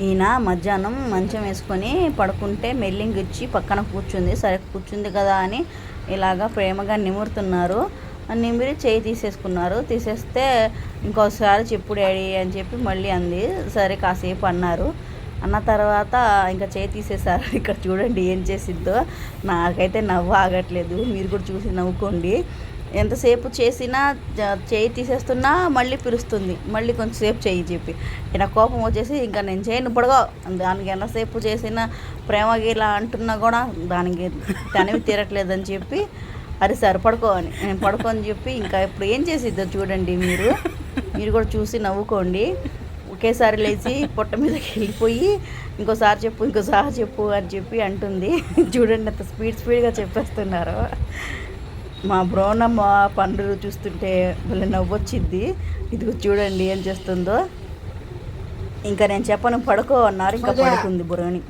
ఈయన మధ్యాహ్నం మంచం వేసుకొని పడుకుంటే మెల్లింగిచ్చి పక్కన కూర్చుంది. సరే కూర్చుంది కదా అని ఇలాగా ప్రేమగా నిమురుతున్నారు. నిమిరి చేయి తీసేసుకున్నారు. తీసేస్తే ఇంకోసారి చెప్పు డాడీ అని చెప్పి మళ్ళీ అంది. సరే కాసేపు అన్నారు. అన్న తర్వాత ఇంకా చేయి తీసేశారు. ఇక్కడ చూడండి ఏం చేసిద్దో. నాకైతే నవ్వు ఆగట్లేదు. మీరు కూడా చూసి నవ్వుకోండి. ఎంతసేపు చేసినా చేయి తీసేస్తున్నా మళ్ళీ పిలుస్తుంది. మళ్ళీ కొంచెంసేపు చేయి చెప్పి నా కోపం వచ్చేసి ఇంకా నేను చేయను పడుకో. దానికి ఎంతసేపు చేసినా ప్రేమగా ఇలా అంటున్నా కూడా దానికి తనివి తీరట్లేదని చెప్పి అరిసారు పడుకో అని. నేను పడుకో అని చెప్పి ఇంకా ఇప్పుడు ఏం చేసిద్దో చూడండి. మీరు కూడా చూసి నవ్వుకోండి. ఒకేసారి లేచి పొట్ట మీదకి వెళ్ళిపోయి ఇంకోసారి చెప్పు అని చెప్పి అంటుంది. చూడండి అంత స్పీడ్గా చెప్పేస్తున్నారు. మా బ్రోనమ్మ పండుగ చూస్తుంటే భలే నవ్వొచ్చిద్ది. ఇదిగో చూడండి ఏం చేస్తుందో. ఇంకా నేను చెప్పను పడుకో అన్నారు. ఇంకా పడుకుంది బ్రోని.